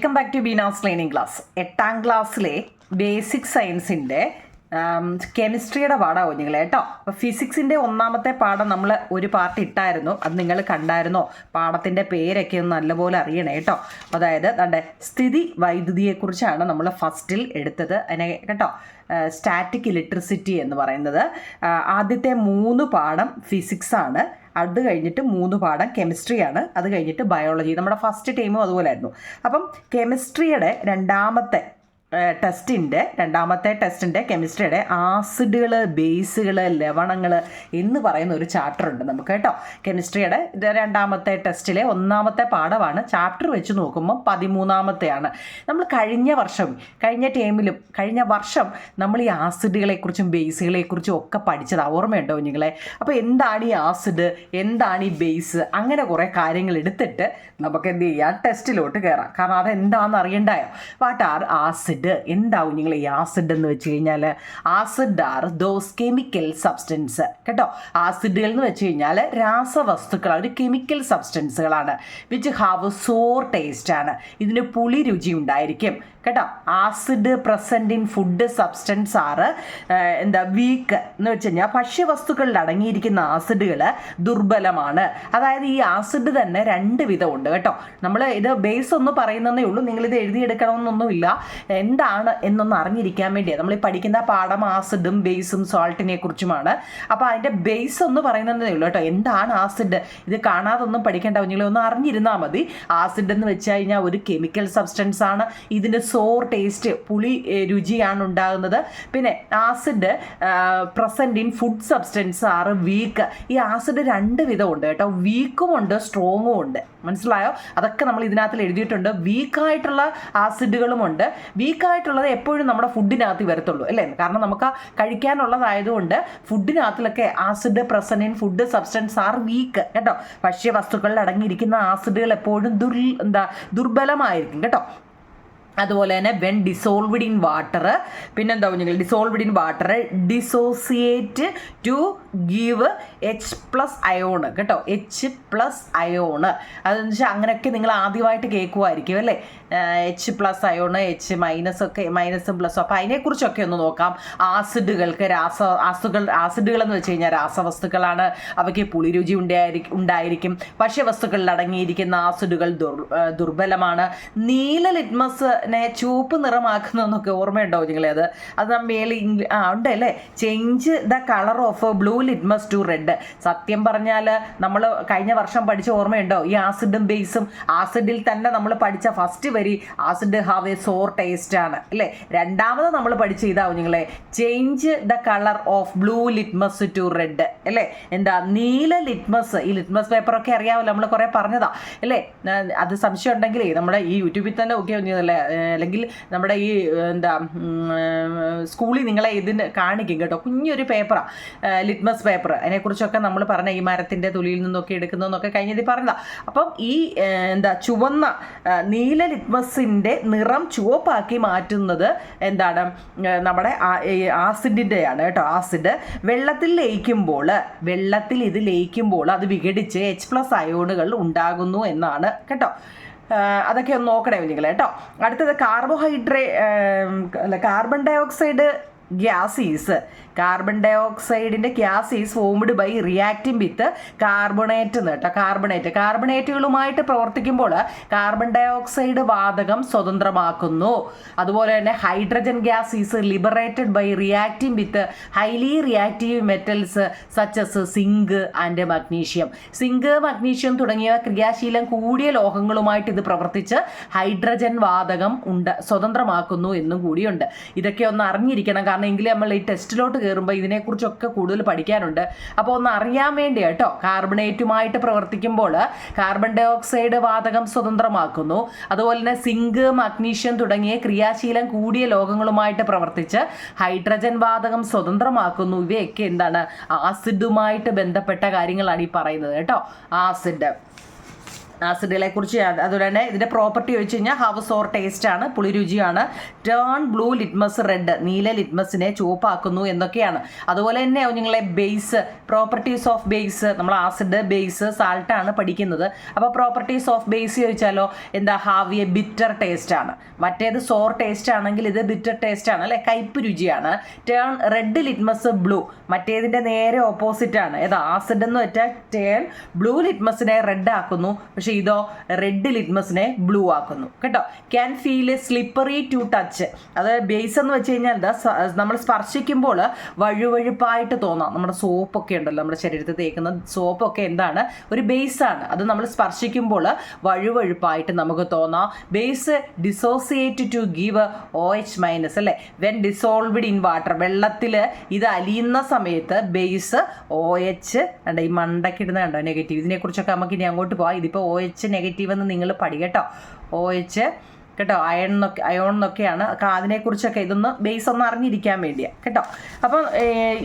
Welcome back to Beena's learning class. 8ാം ക്ലാസ്സിലെ basic സയൻസിൻ്റെ കെമിസ്ട്രിയുടെ പാഠമാണ് കുഞ്ഞുങ്ങളെ കേട്ടോ. അപ്പോൾ ഫിസിക്സിൻ്റെ ഒന്നാമത്തെ പാഠം നമ്മൾ ഒരു പാർട്ട് ഇട്ടായിരുന്നു, അത് നിങ്ങൾ കണ്ടായിരുന്നോ? പാഠത്തിൻ്റെ പേരൊക്കെ ഒന്ന് നല്ലപോലെ അറിയണേ കേട്ടോ. അതായത് നമ്മുടെ സ്ഥിതി വൈദ്യുതിയെക്കുറിച്ചാണ് നമ്മൾ ഫസ്റ്റിൽ എടുത്തത് അതിനെ കേട്ടോ. സ്റ്റാറ്റിക് ഇലക്ട്രിസിറ്റി എന്ന് പറയുന്നത് ആദ്യത്തെ 3 പാഠം ഫിസിക്സാണ്, അത് കഴിഞ്ഞിട്ട് 3 പാഠം കെമിസ്ട്രിയാണ്, അത് കഴിഞ്ഞിട്ട് ബയോളജി. നമ്മുടെ ഫസ്റ്റ് ടൈമും അതുപോലെ ആയിരുന്നു. അപ്പം കെമിസ്ട്രിയുടെ രണ്ടാമത്തെ ടെസ്റ്റിൻ്റെ കെമിസ്ട്രിയുടെ ആസിഡുകൾ, ബേസുകൾ, ലവണങ്ങൾ എന്ന് പറയുന്ന ഒരു ചാപ്റ്റർ ഉണ്ട് നമുക്ക് കേട്ടോ. കെമിസ്ട്രിയുടെ രണ്ടാമത്തെ ടെസ്റ്റിലെ ഒന്നാമത്തെ പാഠമാണ്. ചാപ്റ്റർ വെച്ച് നോക്കുമ്പോൾ 13ാമത്തെയാണ്. നമ്മൾ കഴിഞ്ഞ വർഷം നമ്മൾ ഈ ആസിഡുകളെക്കുറിച്ചും ബേസുകളെക്കുറിച്ചും ഒക്കെ പഠിച്ചത് ഓർമ്മയുണ്ടോ കുഞ്ഞുങ്ങളെ? അപ്പോൾ എന്താണ് ഈ ആസിഡ്, എന്താണ് ഈ ബേസ്, അങ്ങനെ കുറേ കാര്യങ്ങൾ എടുത്തിട്ട് നമുക്ക് എന്ത് ചെയ്യാം, ടെസ്റ്റിലോട്ട് കയറാം. കാരണം അതെന്താണെന്ന് അറിയണ്ടായോ? വാട്ട് ആർ ആസിഡ്, എന്താവും നിങ്ങൾ ഈ ആസിഡ് എന്ന് വെച്ച് കഴിഞ്ഞാൽ? Acid are those chemical substance കേട്ടോ. ആസിഡുകൾ എന്ന് വെച്ച് കഴിഞ്ഞാൽ രാസവസ്തുക്കളാണ്, ഒരു കെമിക്കൽ സബ്സ്റ്റൻസുകളാണ്. വിച്ച് ഹാവ് സോർ ടേസ്റ്റ് ആണ്, ഇതിന് പുളി രുചി ഉണ്ടായിരിക്കും കേട്ടോ. Acid present in food substance are weak എന്ന് വെച്ച് കഴിഞ്ഞാൽ ഭക്ഷ്യവസ്തുക്കളിൽ അടങ്ങിയിരിക്കുന്ന ആസിഡുകൾ ദുർബലമാണ്. അതായത് ഈ ആസിഡ് തന്നെ 2 വിധമുണ്ട് കേട്ടോ. നമ്മൾ ഇത് ബേസ് ഒന്ന് പറയുന്നതേ ഉള്ളൂ, നിങ്ങളിത് എഴുതിയെടുക്കണമെന്നൊന്നുമില്ല. എന്താണ് എന്നൊന്ന് അറിഞ്ഞിരിക്കാൻ വേണ്ടിയാണ് നമ്മൾ ഈ പഠിക്കുന്ന പാഠം. ആസിഡും ബേസും സോൾട്ടിനെ കുറിച്ചുമാണ്. അപ്പോൾ അതിൻ്റെ ബേസ് ഒന്ന് പറയുന്നതേ ഉള്ളൂ കേട്ടോ. എന്താണ് ആസിഡ്, ഇത് കാണാതൊന്നും പഠിക്കേണ്ട കുഞ്ഞുങ്ങളെ, ഒന്ന് അറിഞ്ഞിരുന്നാൽ മതി. ആസിഡ് എന്ന് വെച്ച് കഴിഞ്ഞാൽ ഒരു കെമിക്കൽ സബ്സ്റ്റൻസ് ആണ്. ഇതിന് സോർ ടേസ്റ്റ്, പുളി രുചിയാണ് ഉണ്ടാകുന്നത്. പിന്നെ acid present in food substance are week. ഈ ആസിഡ് 2 വിധമുണ്ട് കേട്ടോ. വീക്കും ഉണ്ട്, സ്ട്രോങ്ങും ഉണ്ട്. മനസ്സിലായോ? അതൊക്കെ നമ്മൾ ഇതിനകത്തിൽ എഴുതിയിട്ടുണ്ട്. വീക്കായിട്ടുള്ള ആസിഡുകളുമുണ്ട്. വീക്കായിട്ടുള്ളത് എപ്പോഴും നമ്മുടെ ഫുഡിനകത്ത് വരത്തുള്ളൂ അല്ലേ? കാരണം നമുക്ക് കഴിക്കാനുള്ളതായതുകൊണ്ട് ഫുഡിനകത്തിലൊക്കെ acid present in food substance are weak കേട്ടോ. ഭക്ഷ്യവസ്തുക്കളിൽ അടങ്ങിയിരിക്കുന്ന ആസിഡുകൾ എപ്പോഴും ദുർബലമായിരിക്കും കേട്ടോ. അതുപോലെ തന്നെ വെൻ ഡിസോൾവ്ഡ് ഇൻ വാട്ടർ, പിന്നെന്താ കുഞ്ഞുങ്ങൾ, dissolved in water dissociate to give H+ ion കേട്ടോ. H+ അയോണ് അതെന്ന് വെച്ചാൽ അങ്ങനെയൊക്കെ നിങ്ങൾ ആദ്യമായിട്ട് കേൾക്കുമായിരിക്കും അല്ലേ? H+ അയോണ്, H- മൈനസും പ്ലസും. അപ്പോൾ അതിനെക്കുറിച്ചൊക്കെ ഒന്ന് നോക്കാം. ആസിഡുകൾക്ക് ആസിഡുകൾ എന്ന് വെച്ച് കഴിഞ്ഞാൽ രാസവസ്തുക്കളാണ്. അവയ്ക്ക് പുളിരുചി ഉണ്ടായിരിക്കും. ഭക്ഷ്യവസ്തുക്കളിൽ അടങ്ങിയിരിക്കുന്ന ആസിഡുകൾ ദുർബലമാണ്. നീല ലിറ്റ്മസ് ചുവപ്പ് നിറമാക്കുന്നതെന്നൊക്കെ ഓർമ്മയുണ്ടോ നിങ്ങളെ? അത് മേളിൽ ഉണ്ടല്ലേ. Change the colour of blue litmus to red. സത്യം പറഞ്ഞാൽ നമ്മൾ കഴിഞ്ഞ വർഷം പഠിച്ച ഓർമ്മയുണ്ടോ? ഈ ആസിഡും ബേസും. ആസിഡിൽ തന്നെ നമ്മൾ പഠിച്ച ഫസ്റ്റ് വരി acid have a sour taste ആണ് അല്ലേ? രണ്ടാമത് നമ്മൾ പഠിച്ച ഇതാവും നിങ്ങളെ, change the colour of blue litmus to red അല്ലേ? എന്താ നീല ലിറ്റ്മസ്. ഈ ലിറ്റ്മസ് പേപ്പറൊക്കെ അറിയാമല്ലോ, നമ്മൾ കുറേ പറഞ്ഞതാ അല്ലേ? അത് സംശയം ഉണ്ടെങ്കിലേ നമ്മുടെ ഈ യൂട്യൂബിൽ തന്നെ ഒക്കെ ഒന്നല്ലേ, അല്ലെങ്കിൽ നമ്മുടെ ഈ സ്കൂളിൽ നിങ്ങളെ ഇതിന് കാണിക്കും കേട്ടോ. കുഞ്ഞൊരു പേപ്പറാണ് ലിറ്റ്മസ് പേപ്പർ. അതിനെക്കുറിച്ചൊക്കെ നമ്മൾ പറഞ്ഞ ഈ മരത്തിൻ്റെ തൊലിയിൽ നിന്നൊക്കെ എടുക്കുന്നതെന്നൊക്കെ കഴിഞ്ഞത് പറഞ്ഞതാണ്. അപ്പം ഈ ചുവന്ന നീല ലിറ്റ്മസിൻ്റെ നിറം ചുവപ്പാക്കി മാറ്റുന്നത് എന്താണ്? നമ്മുടെ ആസിഡിൻ്റെയാണ് കേട്ടോ. ആസിഡ് വെള്ളത്തിൽ ഇത് ലയിക്കുമ്പോൾ അത് വിഘടിച്ച് H+ അയോണുകൾ ഉണ്ടാകുന്നു എന്നാണ് കേട്ടോ. അതൊക്കെ ഒന്ന് നോക്കണേ നിങ്ങൾ കേട്ടോ. അടുത്തത് കാർബൺ ഡയോക്സൈഡ് ഗ്യാസീസ്. കാർബൺ ഡയോക്സൈഡിൻ്റെ gas is formed by reacting with carbonate കേട്ടോ. കാർബണേറ്റുകളുമായിട്ട് പ്രവർത്തിക്കുമ്പോൾ കാർബൺ ഡയോക്സൈഡ് വാതകം സ്വതന്ത്രമാക്കുന്നു. അതുപോലെ തന്നെ hydrogen gas is liberated by reacting with highly reactive metals such as zinc and magnesium. Zinc, magnesium തുടങ്ങിയ ക്രിയാശീലം കൂടിയ ലോഹങ്ങളുമായിട്ട് ഇത് പ്രവർത്തിച്ച് ഹൈഡ്രജൻ വാതകം സ്വതന്ത്രമാക്കുന്നു എന്നും കൂടിയുണ്ട്. ഇതൊക്കെ ഒന്ന് അറിഞ്ഞിരിക്കണം, കാരണം എങ്കിലും നമ്മൾ ഈ ടെസ്റ്റിലോട്ട് കയറുമ്പോൾ ഇതിനെക്കുറിച്ചൊക്കെ കൂടുതൽ പഠിക്കാനുണ്ട്. അപ്പോൾ ഒന്ന് അറിയാൻ വേണ്ടി കേട്ടോ. കാർബണേറ്റുമായിട്ട് പ്രവർത്തിക്കുമ്പോൾ കാർബൺ ഡയോക്സൈഡ് വാതകം സ്വതന്ത്രമാക്കുന്നു. അതുപോലെ തന്നെ സിങ്ക്, മഗ്നീഷ്യം തുടങ്ങിയ ക്രിയാശീലം കൂടിയ ലോഹങ്ങളുമായിട്ട് പ്രവർത്തിച്ച് ഹൈഡ്രജൻ വാതകം സ്വതന്ത്രമാക്കുന്നു. ഇവയൊക്കെ എന്താണ്? ആസിഡുമായിട്ട് ബന്ധപ്പെട്ട കാര്യങ്ങളാണ് ഈ പറയുന്നത് കേട്ടോ. ആസിഡ് ആസിഡുകളെ കുറിച്ച്. അതുപോലെ തന്നെ ഇതിൻ്റെ പ്രോപ്പർട്ടി ചോദിച്ചു കഴിഞ്ഞാൽ ഹാവ് സോർ ടേസ്റ്റ് ആണ്, പുളി രുചിയാണ്, ടേൺ ബ്ലൂ ലിറ്റ്മസ് റെഡ്, നീല ലിറ്റ്മസിനെ ചുവപ്പാക്കുന്നു എന്നൊക്കെയാണ്. അതുപോലെ തന്നെ നിങ്ങളെ ബേസ്, പ്രോപ്പർട്ടീസ് ഓഫ് ബേസ്, നമ്മൾ ആസിഡ് ബേസ് സാൾട്ടാണ് പഠിക്കുന്നത്. അപ്പോൾ പ്രോപ്പർട്ടീസ് ഓഫ് ബേസ് ചോദിച്ചാലോ എന്താ, ഹാവ് എ ബിറ്റർ ടേസ്റ്റ് ആണ്. മറ്റേത് സോർ ടേസ്റ്റ് ആണെങ്കിൽ ഇത് ബിറ്റർ ടേസ്റ്റ് ആണ് അല്ലെ, കയ്പ് രുചിയാണ്. ടേൺ റെഡ് ലിറ്റ്മസ് ബ്ലൂ, മറ്റേതിൻ്റെ നേരെ ഓപ്പോസിറ്റ് ആണ്. ഏതാ, ആസിഡ് എന്ന് വെച്ചാൽ ടേൺ ബ്ലൂ ലിറ്റ്മസിനെ റെഡ് ആക്കുന്നു, പക്ഷെ ഇതോ റെഡ് ലിറ്റ്മസിനെ ബ്ലൂ ആക്കുന്നു കേട്ടോ. Can feel slippery to touch, അത് ബേസ് എന്ന് വെച്ച് കഴിഞ്ഞാൽ എന്താ, നമ്മൾ സ്പർശിക്കുമ്പോൾ വഴുവഴുപ്പായിട്ട് തോന്നാം. നമ്മുടെ സോപ്പൊക്കെ ഉണ്ടല്ലോ, നമ്മുടെ ശരീരത്തിൽ തേക്കുന്ന സോപ്പൊക്കെ എന്താണ്, ഒരു ബേസാണ്. അത് നമ്മൾ സ്പർശിക്കുമ്പോൾ വഴുവഴുപ്പായിട്ട് നമുക്ക് തോന്നാം. Base dissociate to give OH- അല്ലേ, വെൻ ഡിസോൾവ്ഡ് ഇൻ വാട്ടർ, വെള്ളത്തിൽ ഇത് അലിയുന്ന സമയത്ത് ബേസ് OH ഉണ്ട്, ഈ മണ്ടക്കിടുന്ന കണ്ടോ നെഗറ്റീവ്. ഇതിനെക്കുറിച്ചൊക്കെ നമുക്ക് ഇനി അങ്ങോട്ട് പോകാം. ഇതിപ്പോൾ OH നെഗറ്റീവ് എന്ന് നിങ്ങൾ പഠിക്കട്ടോ, OH കേട്ടോ, അയോൺ എന്നൊക്കെയാണ്. അതിനെക്കുറിച്ചൊക്കെ ഇതൊന്ന് ബേസ് ഒന്ന് അറിഞ്ഞിരിക്കാൻ വേണ്ടിയാണ് കേട്ടോ. അപ്പം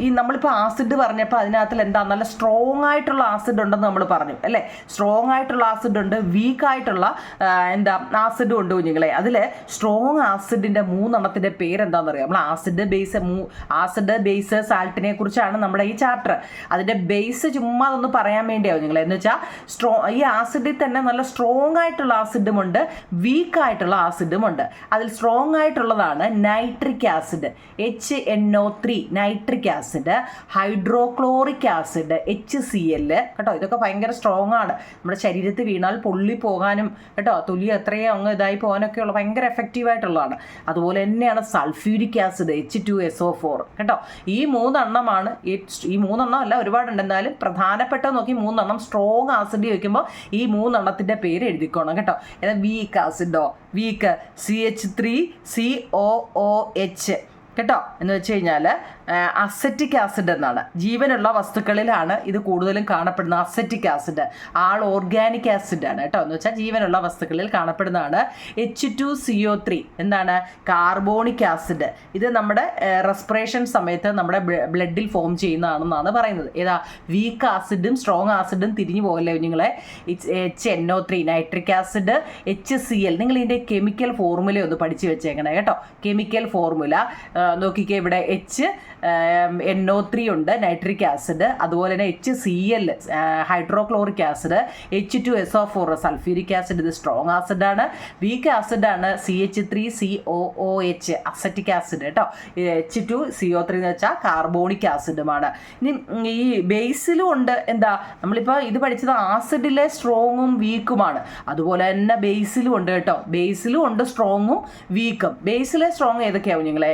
ഈ നമ്മളിപ്പോൾ ആസിഡ് പറഞ്ഞപ്പോൾ അതിനകത്തിൽ എന്താ, നല്ല സ്ട്രോങ് ആയിട്ടുള്ള ആസിഡ് ഉണ്ടെന്ന് നമ്മൾ പറഞ്ഞു അല്ലേ. സ്ട്രോങ് ആയിട്ടുള്ള ആസിഡ് ഉണ്ട്, വീക്ക് ആയിട്ടുള്ള എന്താ ആസിഡും ഉണ്ട് കുഞ്ഞുങ്ങളെ. അതിൽ സ്ട്രോങ് ആസിഡിൻ്റെ 3 പേരെന്താണെന്ന് അറിയാം. നമ്മൾ ആസിഡ് ബേസ് സാൾട്ടിനെ കുറിച്ചാണ് നമ്മുടെ ഈ ചാപ്റ്റർ. അതിൻ്റെ ബേസ് ചുമ്മാ ഒന്ന് പറയാൻ വേണ്ടിയാവും നിങ്ങളെ. എന്ന് വെച്ചാൽ ഈ ആസിഡിൽ തന്നെ നല്ല സ്ട്രോങ് ആയിട്ടുള്ള ആസിഡുമുണ്ട്, വീക്ക് ആയിട്ടുള്ള ആസിഡുമുണ്ട്. അതിൽ സ്ട്രോങ് ആയിട്ടുള്ളതാണ് nitric acid, HNO3 nitric acid, hydrochloric acid HCl കേട്ടോ. ഇതൊക്കെ ഭയങ്കര സ്ട്രോങ് ആണ്. നമ്മുടെ ശരീരത്തിൽ വീണാൽ പൊള്ളി പോകാനും കേട്ടോ, തൊലി എത്രയും അങ്ങ് ഇതായി പോകാനൊക്കെയുള്ള ഭയങ്കര എഫക്റ്റീവ് ആയിട്ടുള്ളതാണ്. അതുപോലെ തന്നെയാണ് സൾഫ്യൂരിക് ആസിഡ് H2SO4 കേട്ടോ. ഈ 3 ഈ 3 അല്ല, ഒരുപാടുണ്ട്. എന്നാലും പ്രധാനപ്പെട്ട നോക്കി 3 സ്ട്രോങ് ആസിഡ് ചോദിക്കുമ്പോൾ ഈ 3 പേര് എഴുതിക്കോണം കേട്ടോ. വീക്ക് ആസിഡോ, വീക്ക് CH3COOH കേട്ടോ. എന്ന് വെച്ച് കഴിഞ്ഞാൽ അസറ്റിക് ആസിഡ് എന്നാണ്. ജീവനുള്ള വസ്തുക്കളിലാണ് ഇത് കൂടുതലും കാണപ്പെടുന്നത്. അസറ്റിക് ആസിഡ് ആൾ ഓർഗാനിക് ആസിഡ് ആണ് കേട്ടോ. എന്ന് വെച്ചാൽ ജീവനുള്ള വസ്തുക്കളിൽ കാണപ്പെടുന്നതാണ്. H2CO3 എന്താണ്, കാർബോണിക് ആസിഡ്. ഇത് നമ്മുടെ റെസ്പിറേഷൻ സമയത്ത് നമ്മുടെ ബ്ലഡിൽ ഫോം ചെയ്യുന്നതാണെന്നാണ് പറയുന്നത്. ഏതാ, വീക്ക് ആസിഡും സ്ട്രോങ് ആസിഡും തിരിഞ്ഞു പോകല്ലേ കുഞ്ഞുങ്ങളെ. HNO3 nitric acid, HCl. നിങ്ങൾ ഇതിൻ്റെ കെമിക്കൽ ഫോർമുല ഒന്ന് പഠിച്ചു വെച്ചേക്കണേ കേട്ടോ. കെമിക്കൽ ഫോർമുല നോക്കിക്കേ, ഇവിടെ NO3 ഉണ്ട്, നൈട്രിക് ആസിഡ്. അതുപോലെ തന്നെ HCl hydrochloric acid, H2SO4 sulphuric acid. ഇത് സ്ട്രോങ് ആസിഡാണ്. വീക്ക് ആസിഡാണ് CH3COOH അസറ്റിക് ആസിഡ് കേട്ടോ. H2CO3 എന്ന് വെച്ചാൽ കാർബോണിക് ആസിഡുമാണ്. ഇനി ഈ ബേസിലും ഉണ്ട് എന്താ, നമ്മളിപ്പോൾ ഇത് പഠിച്ചത് ആസിഡിലെ സ്ട്രോങ്ങും വീക്കുമാണ്. അതുപോലെ തന്നെ ബേസിലും ഉണ്ട് കേട്ടോ. ബേസിലും ഉണ്ട് സ്ട്രോങ്ങും വീക്കും. ബേസിലെ സ്ട്രോങ് ഏതൊക്കെയാവും നിങ്ങളെ,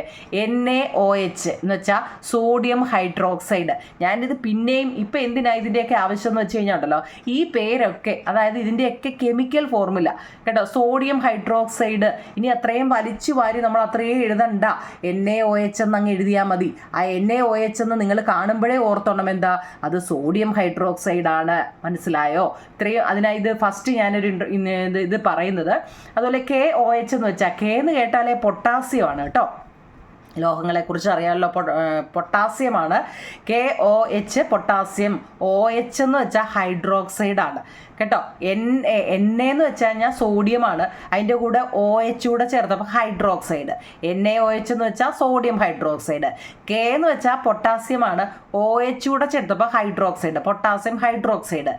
NaOH എന്ന് വെച്ചാൽ സോഡിയം ഹൈഡ്രോക്സൈഡ്. ഞാനിത് പിന്നെയും ഇപ്പം എന്തിനാണ് ഇതിൻ്റെയൊക്കെ ആവശ്യം എന്ന് വെച്ച് കഴിഞ്ഞാൽ ഉണ്ടല്ലോ, ഈ പേരൊക്കെ അതായത് ഇതിൻ്റെയൊക്കെ കെമിക്കൽ ഫോർമുല കേട്ടോ. സോഡിയം ഹൈഡ്രോക്സൈഡ് ഇനി അത്രയും വലിച്ചു വാരി നമ്മൾ അത്രയും എഴുതണ്ട, NaOH എന്നങ്ങ് എഴുതിയാൽ മതി. ആ NaOH എന്ന് നിങ്ങൾ കാണുമ്പോഴേ ഓർത്തോണം എന്താ, അത് സോഡിയം ഹൈഡ്രോക്സൈഡ് ആണ്. മനസ്സിലായോ? ഇത്രയും അതിനായി ഇത് ഫസ്റ്റ് ഞാനൊരു ഇത് പറയുന്നത്. അതുപോലെ KOH എന്ന് വെച്ചാൽ, K എന്ന് കേട്ടാലേ പൊട്ടാസ്യം ആണ് കേട്ടോ. ലോഹങ്ങളെക്കുറിച്ച് അറിയാമല്ലോ, പൊട്ടാസ്യമാണ്. KOH potassium. OH എന്ന് വെച്ചാൽ ഹൈഡ്രോക്സൈഡാണ് കേട്ടോ. Na എന്ന് വെച്ച് കഴിഞ്ഞാൽ സോഡിയമാണ്, അതിൻ്റെ കൂടെ OH കൂടെ ചേർത്തപ്പോൾ ഹൈഡ്രോക്സൈഡ്. NaOH എന്ന് വെച്ചാൽ സോഡിയം ഹൈഡ്രോക്സൈഡ്. K എന്ന് വെച്ചാൽ പൊട്ടാസ്യമാണ്, OH കൂടെ ചേർത്തപ്പോൾ ഹൈഡ്രോക്സൈഡ്, പൊട്ടാസ്യം ഹൈഡ്രോക്സൈഡ്.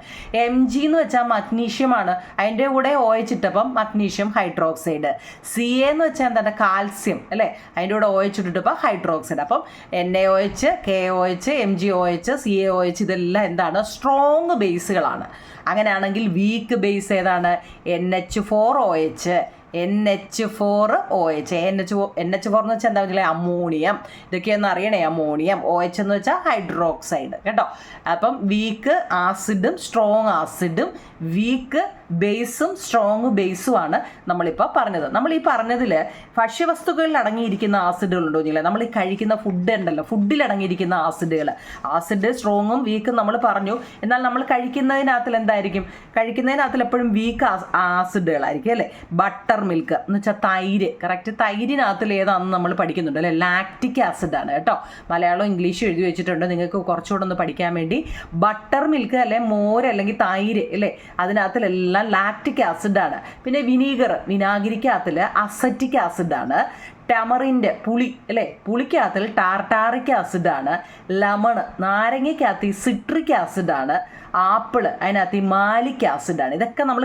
Mg എന്ന് വെച്ചാൽ മഗ്നീഷ്യമാണ്, അതിൻ്റെ കൂടെ OH ഇട്ടപ്പം മഗ്നീഷ്യം ഹൈഡ്രോക്സൈഡ്. Ca എന്ന് വെച്ചാൽ എന്താണ്, കാൽസ്യം അല്ലേ, അതിൻ്റെ കൂടെ OH ഇട്ടിട്ടപ്പോൾ ഹൈഡ്രോക്സൈഡ്. അപ്പം NaOH, KOH, MgOH, CaOH ഇതെല്ലാം എന്താണ്, സ്ട്രോങ് ബേസുകളാണ്. അങ്ങനെയാണെങ്കിൽ വീക്ക് ബേസ് ഏതാണ്, NH4OH. NH4OH. NH4 എന്ന് വെച്ചാൽ എന്താ വെച്ചാൽ അമോണിയം. ഇതൊക്കെയൊന്ന് അറിയണേ, അമോണിയം. OH എന്ന് വെച്ചാൽ ഹൈഡ്രോക്സൈഡ് കേട്ടോ. അപ്പം വീക്ക് ആസിഡും സ്ട്രോങ് ആസിഡും വീക്ക് ബേസും സ്ട്രോങ് ബേസുമാണ് നമ്മളിപ്പോൾ പറഞ്ഞത്. നമ്മൾ ഈ പറഞ്ഞതിൽ ഭക്ഷ്യവസ്തുക്കളിൽ അടങ്ങിയിരിക്കുന്ന ആസിഡുകളുണ്ടോ ഇല്ലേ, നമ്മൾ ഈ കഴിക്കുന്ന ഫുഡ് ഉണ്ടല്ലോ, ഫുഡിൽ അടങ്ങിയിരിക്കുന്ന ആസിഡുകൾ, ആസിഡ് സ്ട്രോങ്ങും വീക്കും നമ്മൾ പറഞ്ഞു. എന്നാൽ നമ്മൾ കഴിക്കുന്നതിനകത്തിൽ എന്തായിരിക്കും, കഴിക്കുന്നതിനകത്തിൽ എപ്പോഴും വീക്ക് ആസിഡുകളായിരിക്കും അല്ലേ. ബട്ടർ ബട്ടർ മിൽക്ക് എന്ന് വെച്ചാൽ തൈര്. കറക്റ്റ്, തൈരിനകത്തിൽ ഏതാണെന്ന് നമ്മൾ പഠിക്കുന്നുണ്ട് അല്ലേ, ലാക്റ്റിക് ആസിഡ് ആണ് കേട്ടോ. മലയാളം ഇംഗ്ലീഷും എഴുതി വെച്ചിട്ടുണ്ട് നിങ്ങൾക്ക് കുറച്ചുകൂടെ ഒന്ന് പഠിക്കാൻ വേണ്ടി. ബട്ടർ മിൽക്ക് അല്ലെ മോര് അല്ലെങ്കിൽ തൈര് അല്ലേ, അതിനകത്തിലെല്ലാം ലാക്റ്റിക് ആസിഡാണ്. പിന്നെ വിനീഗർ, വിനാഗിരിക്കകത്തിൽ അസറ്റിക് ആസിഡാണ്. ടാമറിൻ്റെ പുളി അല്ലേ, പുളിക്കകത്തിൽ ടാർട്ടാറിക് ആസിഡാണ്. ലെമൺ, നാരങ്ങയ്ക്കകത്ത് സിട്രിക് ആസിഡാണ്. ആപ്പിള്, അതിനകത്ത് മാലിക് ആസിഡാണ്. ഇതൊക്കെ നമ്മൾ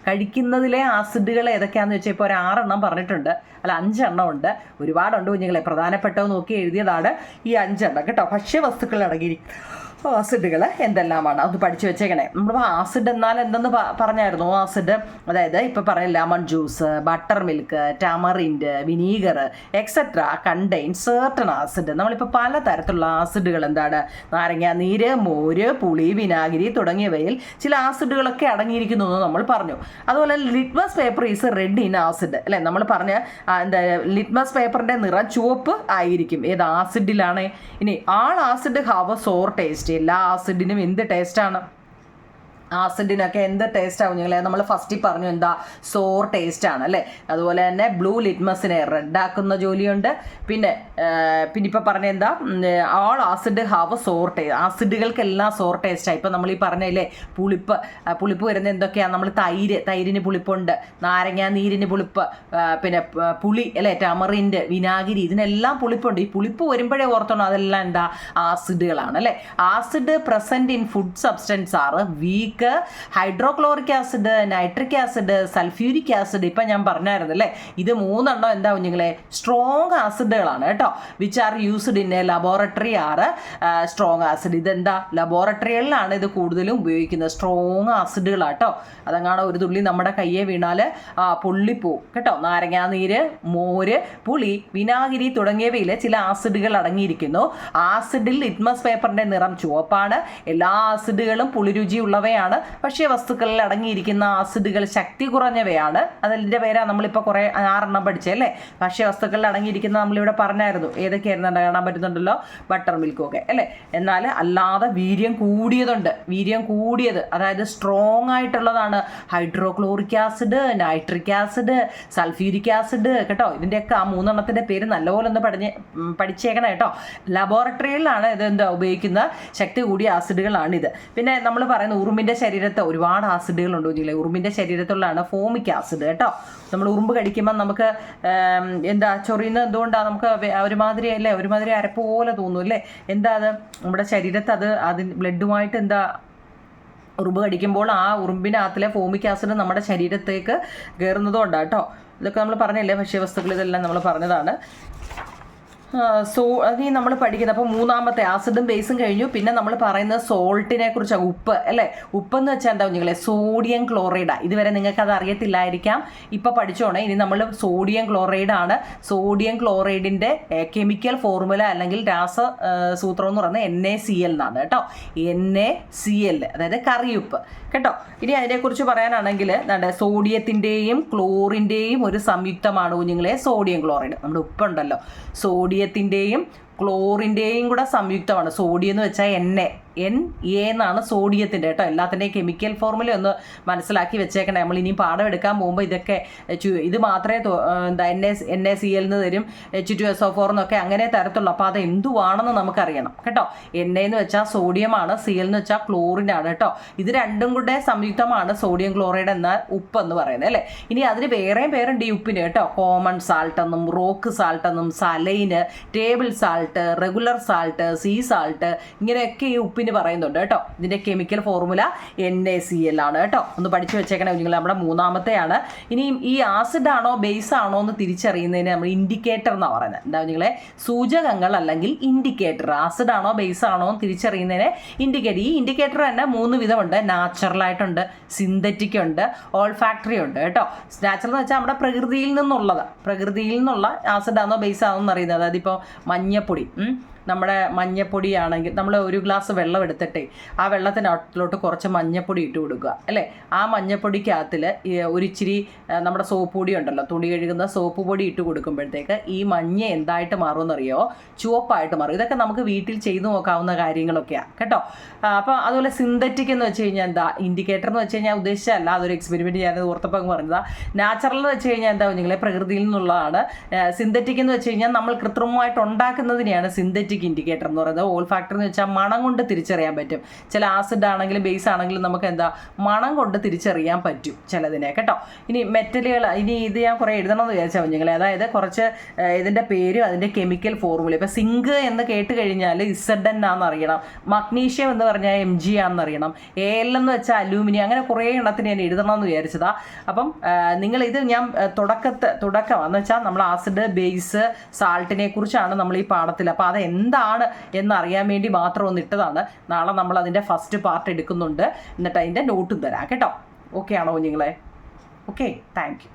കഴിക്കുന്നതിലെ ആസിഡുകൾ ഏതൊക്കെയാണെന്ന് വെച്ചാൽ ഇപ്പോൾ ഒരു 6 എണ്ണം പറഞ്ഞിട്ടുണ്ട്, അല്ല 5 എണ്ണം ഉണ്ട്. ഒരുപാടുണ്ട് കുഞ്ഞുങ്ങളെ, പ്രധാനപ്പെട്ടത് നോക്കി എഴുതിയതാണ് ഈ 5 എണ്ണം കേട്ടോ. ഭക്ഷ്യവസ്തുക്കൾ അടങ്ങിയിരിക്കും ആസിഡുകൾ എന്തെല്ലാമാണ് അത് പഠിച്ചു വെച്ചേക്കണേ. നമ്മൾ ആസിഡ് എന്നാൽ എന്തെന്ന് പറഞ്ഞായിരുന്നു. ആസിഡ് അതായത് ഇപ്പോൾ പറയാം lemon juice, butter milk, tamarind, vinegar etcetera contain certain acid. നമ്മളിപ്പോൾ പലതരത്തിലുള്ള ആസിഡുകൾ എന്താണ്, നാരങ്ങ നീര്, മോര്, പുളി, വിനാഗിരി തുടങ്ങിയവയിൽ ചില ആസിഡുകളൊക്കെ അടങ്ങിയിരിക്കുന്നു എന്ന് നമ്മൾ പറഞ്ഞു. അതുപോലെ litmus paper is red in acid അല്ലേ, നമ്മൾ പറഞ്ഞ എന്താ ലിറ്റ്മസ് പേപ്പറിൻ്റെ നിറം ചുവപ്പ് ആയിരിക്കും ഏത് ആസിഡിലാണ്. ഇനി all acid have a sour taste. എല്ലാ ആസിഡിനും എന്ത് ടേസ്റ്റാണ്, ആസിഡിനൊക്കെ എന്ത് ടേസ്റ്റ് ആവും നിങ്ങളെ, നമ്മൾ ഫസ്റ്റിൽ പറഞ്ഞു എന്താ, സോർ ടേസ്റ്റ് ആണ് അല്ലേ. അതുപോലെ തന്നെ ബ്ലൂ ലിറ്റ്മസിനെ റെഡ് ആക്കുന്ന ജോലിയുണ്ട്. പിന്നെ ഇപ്പോൾ പറഞ്ഞ എന്താ, ആൾ ആസിഡ് ഹാവ് സോർ ടേസ്റ്റ്, ആസിഡുകൾക്കെല്ലാം സോർ ടേസ്റ്റാണ്. ഇപ്പം നമ്മൾ ഈ പറഞ്ഞല്ലേ പുളിപ്പ് വരുന്ന എന്തൊക്കെയാണ്, നമ്മൾ തൈരിന് പുളിപ്പുണ്ട്, നാരങ്ങ നീരിന് പുളിപ്പ്, പിന്നെ പുളി അല്ലേ, ടാമറിൻ്റെ, വിനാഗിരി, ഇതിനെല്ലാം പുളിപ്പുണ്ട്. ഈ പുളിപ്പ് വരുമ്പോഴേ ഓർത്തോണം അതെല്ലാം എന്താ, ആസിഡുകളാണ് അല്ലേ. Acid present in food substance are week, hydrochloric acid, nitric acid, sulphuric acid. ഇപ്പം ഞാൻ പറഞ്ഞായിരുന്നു അല്ലേ, ഇത് 3 എണ്ണം എന്താ കുഞ്ഞുങ്ങളെ, സ്ട്രോങ് ആസിഡുകളാണ് കേട്ടോ. Which are used in A laboratory are strong acid. ഇതെന്താ, ലബോറട്ടറികളിലാണ് ഇത് കൂടുതലും ഉപയോഗിക്കുന്നത്, സ്ട്രോങ് ആസിഡുകളാട്ടോ. അതങ്ങാണോ ഒരു തുള്ളി നമ്മുടെ കയ്യെ വീണാൽ പൊള്ളിപ്പോവും കേട്ടോ. നാരങ്ങാനീര്, മോര്, പുളി, വിനാഗിരി തുടങ്ങിയവയിൽ ചില ആസിഡുകൾ അടങ്ങിയിരിക്കുന്നു. ആസിഡിൽ ലിറ്റ്മസ് പേപ്പറിൻ്റെ നിറം ചുവപ്പാണ്. എല്ലാ ആസിഡുകളും പുളിരുചിയുള്ളവയാണ്. ഭക്ഷ്യവസ്തുക്കളിൽ അടങ്ങിയിരിക്കുന്ന ആസിഡുകൾ ശക്തി കുറഞ്ഞവയാണ്. അതിൻ്റെ പേരാ നമ്മളിപ്പോൾ കുറേ 6 എണ്ണം പഠിച്ചല്ലേ. ഭക്ഷ്യവസ്തുക്കളിൽ അടങ്ങിയിരിക്കുന്ന നമ്മളിവിടെ പറഞ്ഞായിരുന്നു ഏതൊക്കെയായിരുന്നു കാണാൻ പറ്റുന്നുണ്ടല്ലോ, ബട്ടർ മിൽക്കും ഒക്കെ അല്ലേ. എന്നാൽ അല്ലാതെ വീര്യം കൂടിയത് അതായത് സ്ട്രോങ് ആയിട്ടുള്ളതാണ് hydrochloric acid, nitric acid, sulphuric acid കേട്ടോ. ഇതിൻ്റെയൊക്കെ ആ 3 എണ്ണത്തിൻ്റെ പേര് നല്ലപോലെ ഒന്ന് പഠിച്ചേക്കണം കേട്ടോ. ലബോറട്ടറിയിലാണ് ഇത് എന്താ ഉപയോഗിക്കുന്ന ശക്തി കൂടിയ ആസിഡുകളാണിത്. പിന്നെ നമ്മൾ പറയുന്ന ഉറുമ്പിൻ്റെ ശരീരത്ത് ഒരുപാട് ആസിഡുകളുണ്ട് കുഞ്ഞില്ലേ. ഉറുമ്പിൻ്റെ ശരീരത്തുള്ളതാണ് ഫോമിക് ആസിഡ് കേട്ടോ. നമ്മൾ ഉറുമ്പ് കടിക്കുമ്പോൾ നമുക്ക് എന്താ ചൊറിയുന്നത് എന്തുകൊണ്ടാണ്, നമുക്ക് ഒരുമാതിരി അല്ലേ, ഒരുമാതിരി അരപ്പ് പോലെ തോന്നും അല്ലേ. എന്താ അത്, നമ്മുടെ ശരീരത്ത് അതിന് ബ്ലഡുമായിട്ട് എന്താ, ഉറുമ്പ് കടിക്കുമ്പോൾ ആ ഉറുമ്പിനകത്തിലെ ഫോമിക് ആസിഡ് നമ്മുടെ ശരീരത്തേക്ക് കയറുന്നതുകൊണ്ടാണ് കേട്ടോ. ഇതൊക്കെ നമ്മൾ പറഞ്ഞില്ലേ, ഭക്ഷ്യവസ്തുക്കൾ ഇതെല്ലാം നമ്മൾ പറഞ്ഞതാണ്. ഇനി നമ്മൾ പഠിക്കുന്നത് അപ്പോൾ 3ാമത്തെ ആസിഡും ബേസും കഴിഞ്ഞു. പിന്നെ നമ്മൾ പറയുന്നത് സോൾട്ടിനെ കുറിച്ചാണ്, ഉപ്പ് അല്ലേ. ഉപ്പെന്ന് വെച്ചാൽ എന്താ കുഞ്ഞുങ്ങളെ, സോഡിയം ക്ലോറൈഡാണ്. ഇതുവരെ നിങ്ങൾക്ക് അത് അറിയത്തില്ലായിരിക്കാം, ഇപ്പോൾ പഠിച്ചോണേ. ഇനി നമ്മൾ സോഡിയം ക്ലോറൈഡാണ്. സോഡിയം ക്ലോറൈഡിൻ്റെ കെമിക്കൽ ഫോർമുല അല്ലെങ്കിൽ രാസസൂത്രം എന്ന് പറയുന്നത് NaCl എന്നാണ് കേട്ടോ. NaCl അതായത് കറിയുപ്പ് കേട്ടോ. ഇനി അതിനെക്കുറിച്ച് പറയാനാണെങ്കിൽ സോഡിയത്തിൻ്റെയും ക്ലോറിൻ്റെയും ഒരു സംയുക്തമാണ് കുഞ്ഞുങ്ങളെ സോഡിയം ക്ലോറൈഡ്. നമ്മുടെ ഉപ്പുണ്ടല്ലോ, സോഡിയത്തിൻ്റെയും ക്ലോറിൻ്റെയും കൂടെ സംയുക്തമാണ്. സോഡിയം എന്ന് വെച്ചാൽ Na എന്നാണ് സോഡിയത്തിൻ്റെ കേട്ടോ. എല്ലാത്തിൻ്റെയും കെമിക്കൽ ഫോർമുല ഒന്ന് മനസ്സിലാക്കി വെച്ചേക്കണേ. നമ്മൾ ഇനിയും പാഠം എടുക്കാൻ പോകുമ്പോൾ ഇതൊക്കെ ഇത് മാത്രമേ എന്താ NaCl എന്ന് തരും, H2SO4 എന്നൊക്കെ അങ്ങനെ തരത്തുള്ളൂ. അപ്പോൾ അത് എന്തുവാണെന്ന് നമുക്കറിയണം കേട്ടോ. Na എന്ന് വെച്ചാൽ സോഡിയമാണ്, Cl എന്ന് വെച്ചാൽ ക്ലോറിനാണ് കേട്ടോ. ഇത് രണ്ടും കൂടെ സംയുക്തമാണ് സോഡിയം ക്ലോറൈഡ് എന്ന ഉപ്പ് എന്ന് പറയുന്നത് അല്ലേ. ഇനി അതിന് വേറെയും പേരുണ്ട് ഈ ഉപ്പിന് കേട്ടോ. കോമൺ സാൾട്ട് എന്നും റോക്ക് സാൾട്ട് എന്നും saline, table salt, regular salt, sea salt, ഇങ്ങനെയൊക്കെ ഈ ഉപ്പിന് പറയുന്നുണ്ട് കേട്ടോ. ഇതിൻ്റെ കെമിക്കൽ ഫോർമുല NaCl ആണ് കേട്ടോ. ഒന്ന് പഠിച്ചു വെച്ചേക്കണേ നിങ്ങൾ. നമ്മുടെ 3ാമത്തെയാണ്. ഇനി ഈ ആസിഡ് ആണോ ബേസ് ആണോ എന്ന് തിരിച്ചറിയുന്നതിന് നമ്മൾ ഇൻഡിക്കേറ്റർ എന്നാണ് പറയുന്നത്. എന്താ നിങ്ങളെ, സൂചകങ്ങൾ അല്ലെങ്കിൽ ഇൻഡിക്കേറ്റർ. ആസിഡ് ആണോ ബേസ് ആണോ എന്ന് തിരിച്ചറിയുന്നതിന് ഇൻഡിക്കേറ്റർ. ഈ ഇൻഡിക്കേറ്റർ തന്നെ 3 വിധമുണ്ട്. നാച്ചുറലായിട്ടുണ്ട്, സിന്തറ്റിക് ഉണ്ട്, ഓൾഫാക്ടറി ഉണ്ട് കേട്ടോ. നാച്ചുറൽ എന്ന് വെച്ചാൽ നമ്മുടെ പ്രകൃതിയിൽ നിന്നുള്ള ആസിഡ് ആണോ ബേസ് ആണോ എന്ന് അറിയുന്നത്. അതായത് ഇപ്പോൾ മഞ്ഞപ്പൊടി നമ്മുടെ മഞ്ഞപ്പൊടിയാണെങ്കിൽ നമ്മൾ ഒരു ഗ്ലാസ് വെള്ളം എടുത്തിട്ടേ ആ വെള്ളത്തിനകത്തിലോട്ട് കുറച്ച് മഞ്ഞപ്പൊടി ഇട്ട് കൊടുക്കുക അല്ലേ. ആ മഞ്ഞപ്പൊടിക്കകത്തിൽ ഒരിച്ചിരി നമ്മുടെ സോപ്പ് പൊടി ഉണ്ടല്ലോ, തുണി കഴുകുന്ന സോപ്പ് പൊടി ഇട്ട് കൊടുക്കുമ്പോഴത്തേക്ക് ഈ മഞ്ഞ എന്തായിട്ട് മാറുമെന്നറിയോ? ചുവപ്പായിട്ട് മാറും. ഇതൊക്കെ നമുക്ക് വീട്ടിൽ ചെയ്തു നോക്കാവുന്ന കാര്യങ്ങളൊക്കെയാണ് കേട്ടോ. അപ്പോൾ അതുപോലെ സിന്തറ്റിക് എന്ന് വെച്ച് കഴിഞ്ഞാൽ എന്താ, ഇൻഡിക്കേറ്റർ എന്ന് വെച്ച് കഴിഞ്ഞാൽ ഉദ്ദേശിച്ചല്ല, അതൊരു എക്സ്പെരിമെൻറ്റ് ഞാനത് ഓർത്തപ്പം പറഞ്ഞതാണ്. നാച്ചുറൽ എന്ന് വെച്ച് കഴിഞ്ഞാൽ എന്താ നിങ്ങളെ പ്രകൃതിയിൽ നിന്നുള്ളതാണ്. സിന്തറ്റിക് എന്ന് വെച്ച് കഴിഞ്ഞാൽ നമ്മൾ കൃത്രിമമായിട്ട് ഉണ്ടാക്കുന്നതിനെയാണ് സിന്തറ്റിക് ഇൻഡിക്കേറ്റർ എന്ന് പറയുന്നത്. ഓൾ ഫാക്ടർ എന്ന് വെച്ചാൽ മണം കൊണ്ട് തിരിച്ചറിയാൻ പറ്റും. ചില ആസിഡ് ആണെങ്കിലും ബേസ് ആണെങ്കിലും നമുക്ക് എന്താ മണം കൊണ്ട് തിരിച്ചറിയാൻ പറ്റും ചിലതിനെ കേട്ടോ. ഇനി മെറ്റലുകൾ, ഇനി ഇത് ഞാൻ കുറേ എഴുതണമെന്ന് വിചാരിച്ചാൽ കുഞ്ഞുങ്ങളെ, അതായത് കുറച്ച് ഇതിൻ്റെ പേരും അതിൻ്റെ കെമിക്കൽ ഫോർമുല. ഇപ്പോൾ സിങ്ക് എന്ന് കേട്ട് കഴിഞ്ഞാൽ ZN ആണെന്ന് അറിയണം, മഗ്നീഷ്യം എന്ന് പറഞ്ഞാൽ Mg ആണെന്ന് അറിയണം, Al എന്ന് വെച്ചാൽ അലൂമിനിയം, അങ്ങനെ കുറേ എണ്ണത്തിന് ഞാൻ എഴുതണമെന്ന് വിചാരിച്ചതാണ്. അപ്പം നിങ്ങളിത് ഞാൻ തുടക്കമാണെന്ന് വെച്ചാൽ നമ്മൾ ആസിഡ് ബേസ് സാൾട്ടിനെ കുറിച്ചാണ് നമ്മൾ ഈ പാഠത്തിൽ. അപ്പോൾ അത് എന്താണ് എന്നറിയാൻ വേണ്ടി മാത്രം ഒന്ന് ഇട്ടതാണ്. നാളെ നമ്മൾ അതിൻ്റെ ഫസ്റ്റ് പാർട്ട് എടുക്കുന്നുണ്ട്, എന്നിട്ട് അതിൻ്റെ നോട്ടും തരാം കേട്ടോ. ഓക്കെ ആണോ കുഞ്ഞുങ്ങളെ? Okay, thank you.